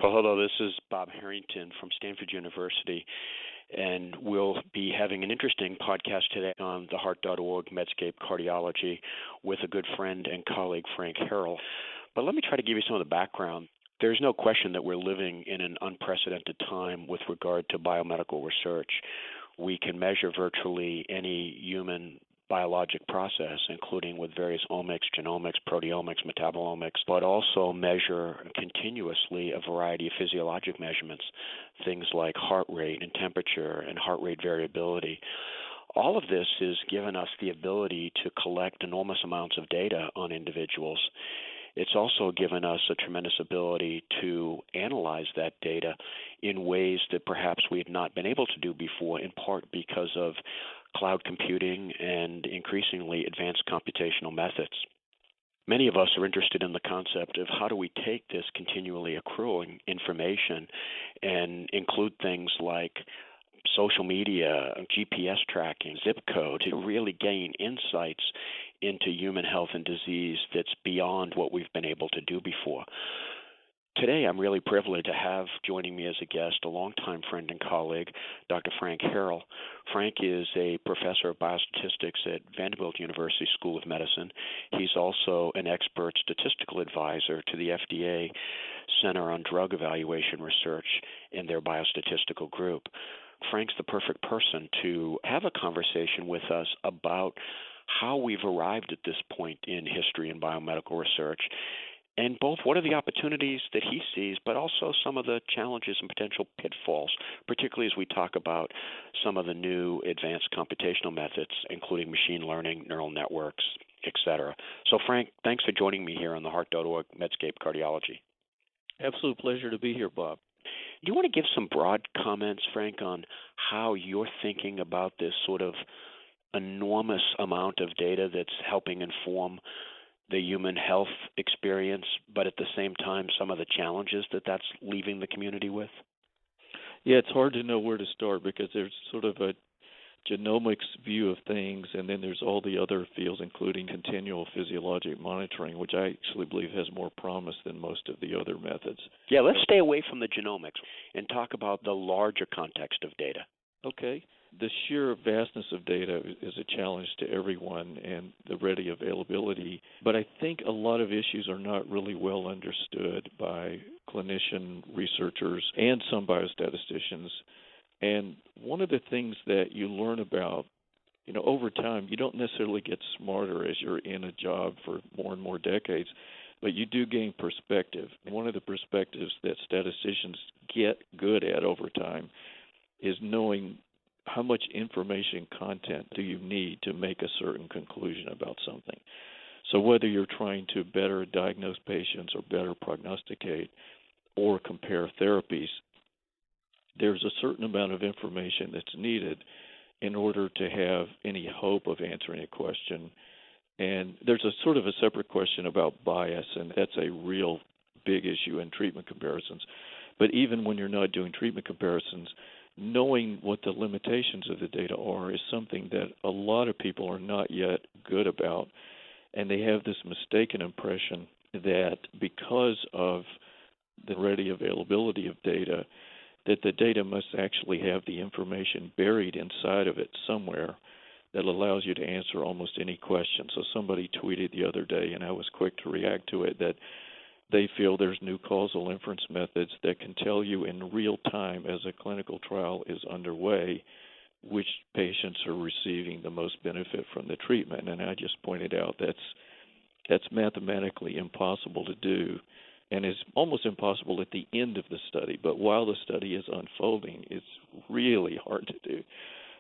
Well, hello, this is Bob Harrington from Stanford University, and we'll be having an interesting podcast today on the Heart.org Medscape Cardiology with a good friend and colleague, Frank Harrell. But let me try to give you some of the background. There's no question that we're living in an unprecedented time with regard to biomedical research. We can measure virtually any human biologic process, including with various omics, genomics, proteomics, metabolomics, but also measure continuously a variety of physiologic measurements, things like heart rate and temperature and heart rate variability. All of this has given us the ability to collect enormous amounts of data on individuals. It's also given us a tremendous ability to analyze that data in ways that perhaps we had not been able to do before, in part because of cloud computing and increasingly advanced computational methods. Many of us are interested in the concept of how do we take this continually accruing information and include things like social media, GPS tracking, zip code, to really gain insights into human health and disease that's beyond what we've been able to do before. Today, I'm really privileged to have joining me as a guest a longtime friend and colleague, Dr. Frank Harrell. Frank is a professor of biostatistics at Vanderbilt University School of Medicine. He's also an expert statistical advisor to the FDA Center on Drug Evaluation Research in their biostatistical group. Frank's the perfect person to have a conversation with us about how we've arrived at this point in history in biomedical research, and both what are the opportunities that he sees, but also some of the challenges and potential pitfalls, particularly as we talk about some of the new advanced computational methods, including machine learning, neural networks, et cetera. So, Frank, thanks for joining me here on the Heart.org Medscape Cardiology. Absolute pleasure to be here, Bob. Do you want to give some broad comments, Frank, on how you're thinking about this sort of enormous amount of data that's helping inform the human health experience, but at the same time some of the challenges that that's leaving the community with? Yeah, it's hard to know where to start because there's sort of a genomics view of things, and then there's all the other fields, including continual physiologic monitoring, which I actually believe has more promise than most of the other methods. Yeah, let's stay away from the genomics and talk about the larger context of data. Okay. The sheer vastness of data is a challenge to everyone and the ready availability, but I think a lot of issues are not really well understood by clinician researchers and some biostatisticians. And one of the things that you learn about, over time, you don't necessarily get smarter as you're in a job for more and more decades, but you do gain perspective. And one of the perspectives that statisticians get good at over time is knowing how much information content do you need to make a certain conclusion about something. So whether you're trying to better diagnose patients or better prognosticate or compare therapies, there's a certain amount of information that's needed in order to have any hope of answering a question. And there's a sort of a separate question about bias, and that's a real big issue in treatment comparisons. But even when you're not doing treatment comparisons, knowing what the limitations of the data are is something that a lot of people are not yet good about, and they have this mistaken impression that because of the ready availability of data, that the data must actually have the information buried inside of it somewhere that allows you to answer almost any question. So somebody tweeted the other day, and I was quick to react to it, that they feel there's new causal inference methods that can tell you in real time as a clinical trial is underway which patients are receiving the most benefit from the treatment. And I just pointed out that's mathematically impossible to do and is almost impossible at the end of the study. But while the study is unfolding, it's really hard to do.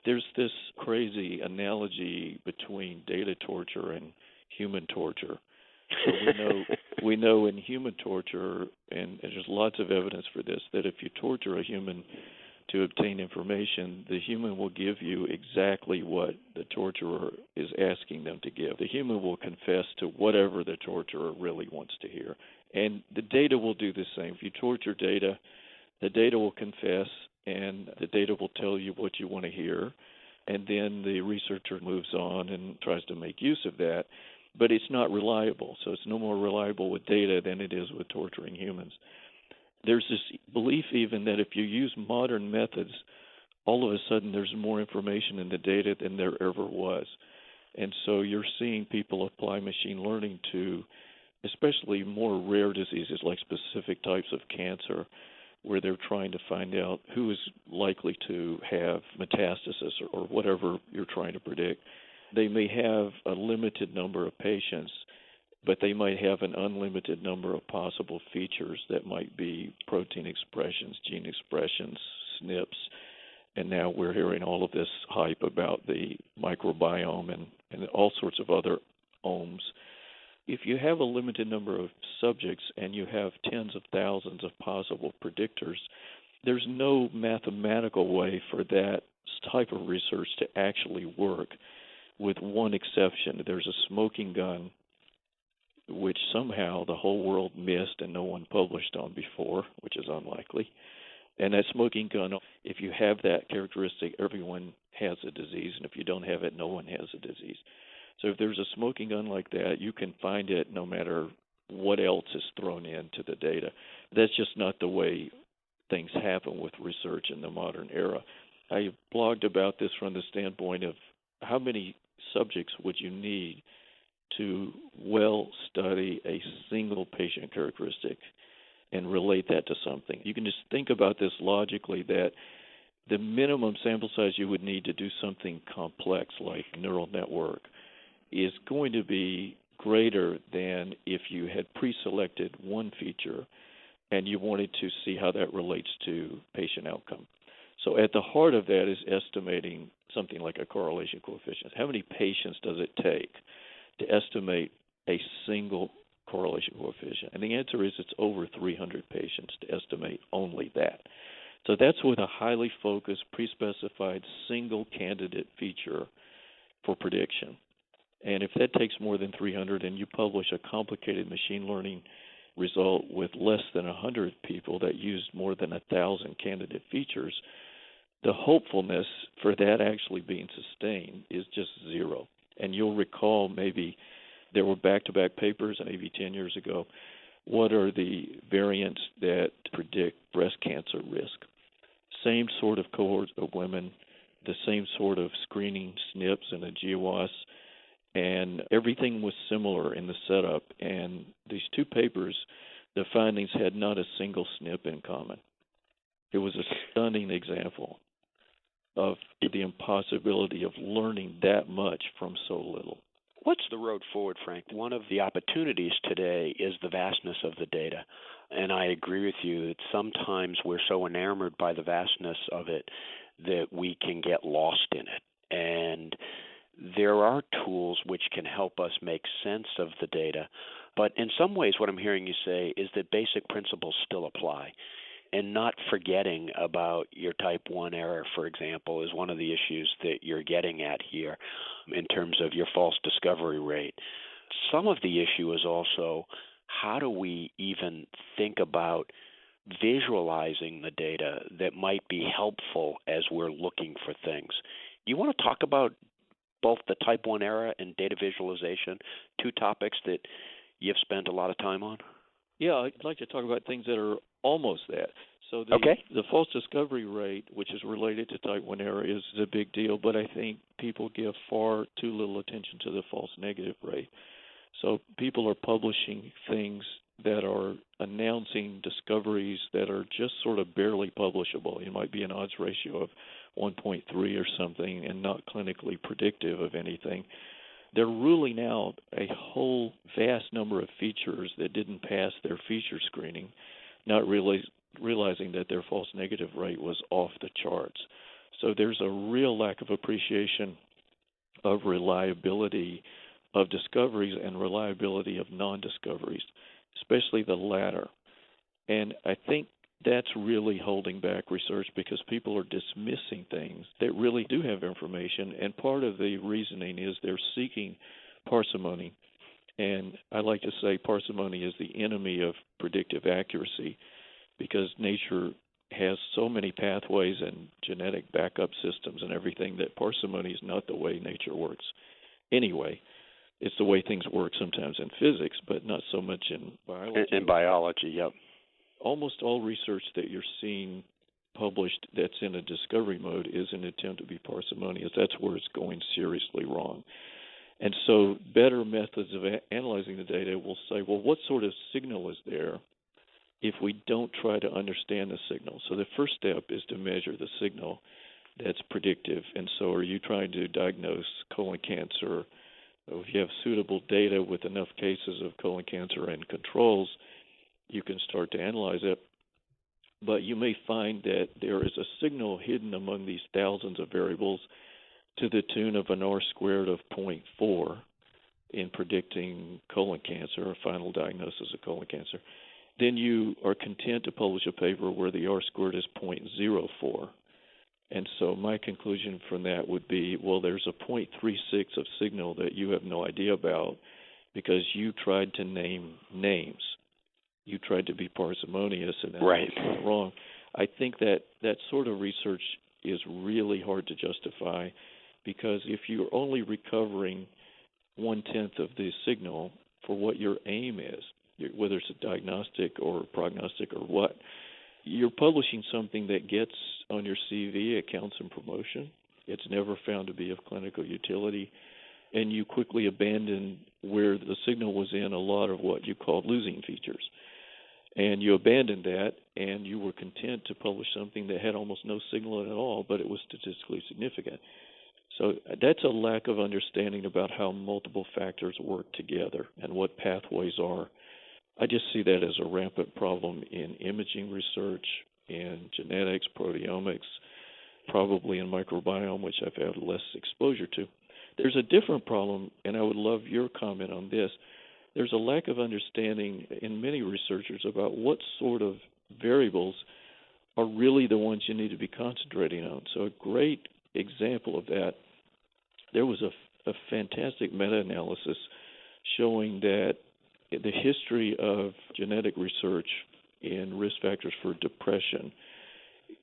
There's this crazy analogy between data torture and human torture. So we know in human torture, and there's lots of evidence for this, that if you torture a human to obtain information, the human will give you exactly what the torturer is asking them to give. The human will confess to whatever the torturer really wants to hear. And the data will do the same. If you torture data, the data will confess, and the data will tell you what you want to hear. And then the researcher moves on and tries to make use of that. But it's not reliable, so it's no more reliable with data than it is with torturing humans. There's this belief even that if you use modern methods, all of a sudden there's more information in the data than there ever was. And so you're seeing people apply machine learning to especially more rare diseases like specific types of cancer, where they're trying to find out who is likely to have metastasis or whatever you're trying to predict. They may have a limited number of patients, but they might have an unlimited number of possible features that might be protein expressions, gene expressions, SNPs, and now we're hearing all of this hype about the microbiome and all sorts of other omes. If you have a limited number of subjects and you have tens of thousands of possible predictors, there's no mathematical way for that type of research to actually work, with one exception. There's a smoking gun which somehow the whole world missed and no one published on before, which is unlikely. And that smoking gun, if you have that characteristic, everyone has a disease, and if you don't have it, no one has a disease. So if there's a smoking gun like that, you can find it no matter what else is thrown into the data. That's just not the way things happen with research in the modern era. I blogged about this from the standpoint of how many subjects would you need to well study a single patient characteristic and relate that to something. You can just think about this logically, that the minimum sample size you would need to do something complex like neural network is going to be greater than if you had pre-selected one feature and you wanted to see how that relates to patient outcome. So at the heart of that is estimating something like a correlation coefficient. How many patients does it take to estimate a single correlation coefficient? And the answer is it's over 300 patients to estimate only that. So that's with a highly focused, pre-specified single candidate feature for prediction. And if that takes more than 300 and you publish a complicated machine learning result with less than 100 people that used more than 1,000 candidate features, the hopefulness for that actually being sustained is just zero. And you'll recall maybe there were back-to-back papers maybe 10 years ago. What are the variants that predict breast cancer risk? Same sort of cohort of women, the same sort of screening SNPs and a GWAS, and everything was similar in the setup. And these two papers, the findings had not a single SNP in common. It was a stunning example of the impossibility of learning that much from so little. What's the road forward, Frank? One of the opportunities today is the vastness of the data. And I agree with you that sometimes we're so enamored by the vastness of it that we can get lost in it. And there are tools which can help us make sense of the data. But in some ways, what I'm hearing you say is that basic principles still apply. And not forgetting about your type 1 error, for example, is one of the issues that you're getting at here in terms of your false discovery rate. Some of the issue is also, how do we even think about visualizing the data that might be helpful as we're looking for things? You want to talk about both the type 1 error and data visualization, two topics that you've spent a lot of time on? Yeah, I'd like to talk about things that are almost that. So the false discovery rate, which is related to type 1 error, is a big deal, but I think people give far too little attention to the false negative rate. So people are publishing things that are announcing discoveries that are just sort of barely publishable. It might be an odds ratio of 1.3 or something and not clinically predictive of anything. They're ruling out a whole vast number of features that didn't pass their feature screening, not realizing that their false negative rate was off the charts. So there's a real lack of appreciation of reliability of discoveries and reliability of non-discoveries, especially the latter. And I think that's really holding back research because people are dismissing things that really do have information, and part of the reasoning is they're seeking parsimony. And I like to say parsimony is the enemy of predictive accuracy because nature has so many pathways and genetic backup systems and everything that parsimony is not the way nature works. Anyway, it's the way things work sometimes in physics, but not so much in biology. In biology, yep. almost all research that you're seeing published that's in a discovery mode is an attempt to be parsimonious. That's where it's going seriously wrong. And so better methods of analyzing the data will say, well, what sort of signal is there if we don't try to understand the signal? So the first step is to measure the signal that's predictive. And so are you trying to diagnose colon cancer? If you have suitable data with enough cases of colon cancer and controls, you can start to analyze it. But you may find that there is a signal hidden among these thousands of variables to the tune of an R-squared of 0.4 in predicting colon cancer, or final diagnosis of colon cancer. Then you are content to publish a paper where the R-squared is 0.04. And so my conclusion from that would be, well, there's a 0.36 of signal that you have no idea about because you tried to name names. You tried to be parsimonious, and that was wrong. I think that that sort of research is really hard to justify because if you're only recovering 1/10 of the signal for what your aim is, whether it's a diagnostic or prognostic or what, you're publishing something that gets on your CV, it counts in promotion. It's never found to be of clinical utility, and you quickly abandon where the signal was in a lot of what you called losing features. And you abandoned that, and you were content to publish something that had almost no signal at all, but it was statistically significant. So that's a lack of understanding about how multiple factors work together and what pathways are. I just see that as a rampant problem in imaging research, in genetics, proteomics, probably in microbiome, which I've had less exposure to. There's a different problem, and I would love your comment on this. There's a lack of understanding in many researchers about what sort of variables are really the ones you need to be concentrating on. So a great example of that, there was a fantastic meta-analysis showing that the history of genetic research in risk factors for depression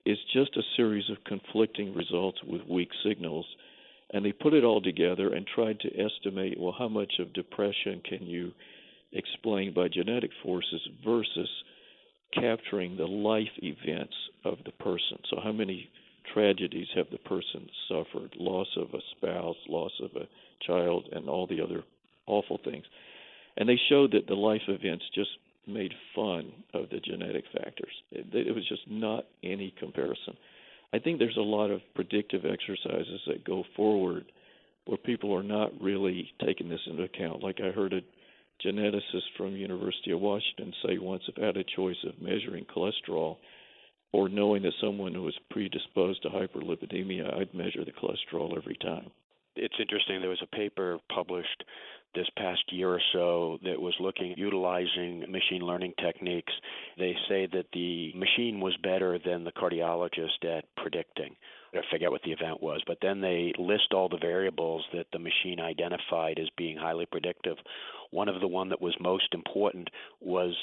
is just a series of conflicting results with weak signals. And they put it all together and tried to estimate, well, how much of depression can you explain by genetic forces versus capturing the life events of the person. So how many tragedies have the person suffered? Loss of a spouse, loss of a child, and all the other awful things. And they showed that the life events just made fun of the genetic factors. It was just not any comparison. I think there's a lot of predictive exercises that go forward where people are not really taking this into account. Like I heard a geneticist from University of Washington say once, if I had a choice of measuring cholesterol or knowing that someone who was predisposed to hyperlipidemia, I'd measure the cholesterol every time. It's interesting. There was a paper published this past year or so that was looking at utilizing machine learning techniques. They say that the machine was better than the cardiologist at predicting. I forget what the event was, but then they list all the variables that the machine identified as being highly predictive. One that was most important was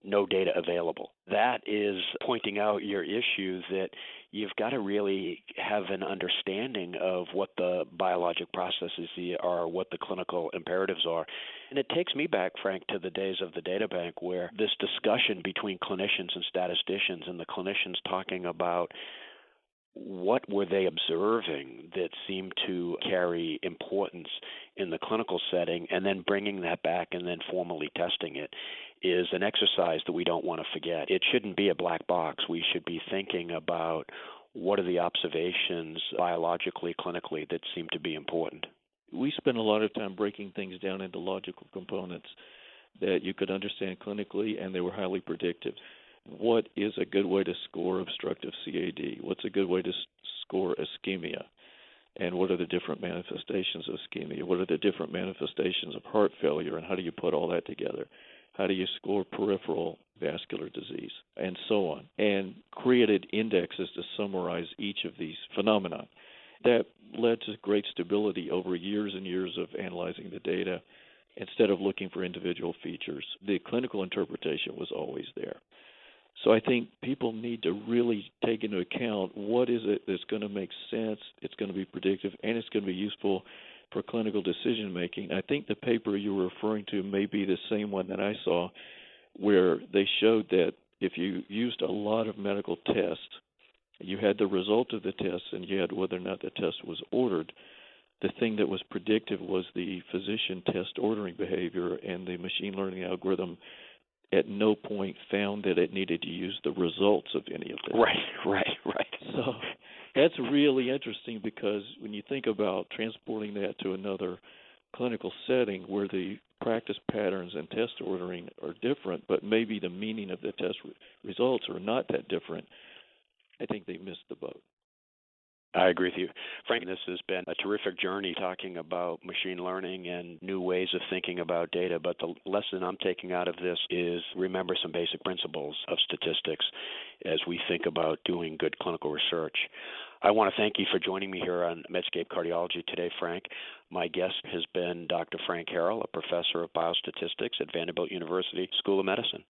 no data available. That is pointing out your issue that you've got to really have an understanding of what the biologic processes are, what the clinical imperatives are. And it takes me back, Frank, to the days of the data bank where this discussion between clinicians and statisticians and the clinicians talking about what were they observing that seemed to carry importance in the clinical setting, and then bringing that back and then formally testing it is an exercise that we don't want to forget. It shouldn't be a black box. We should be thinking about what are the observations biologically, clinically that seem to be important. We spend a lot of time breaking things down into logical components that you could understand clinically, and they were highly predictive. What is a good way to score obstructive CAD? What's a good way to score ischemia? And what are the different manifestations of ischemia? What are the different manifestations of heart failure? And how do you put all that together? How do you score peripheral vascular disease? And so on. And created indexes to summarize each of these phenomena. That led to great stability over years and years of analyzing the data instead of looking for individual features. The clinical interpretation was always there. So I think people need to really take into account what is it that's going to make sense, it's going to be predictive, and it's going to be useful for clinical decision-making. I think the paper you were referring to may be the same one that I saw where they showed that if you used a lot of medical tests, you had the result of the test and you had whether or not the test was ordered, the thing that was predictive was the physician test ordering behavior, and the machine learning algorithm at no point found that it needed to use the results of any of that. Right. So that's really interesting, because when you think about transporting that to another clinical setting where the practice patterns and test ordering are different, but maybe the meaning of the test results are not that different, I think they missed the boat. I agree with you. Frank, this has been a terrific journey talking about machine learning and new ways of thinking about data, but the lesson I'm taking out of this is remember some basic principles of statistics as we think about doing good clinical research. I want to thank you for joining me here on Medscape Cardiology today, Frank. My guest has been Dr. Frank Harrell, a professor of biostatistics at Vanderbilt University School of Medicine.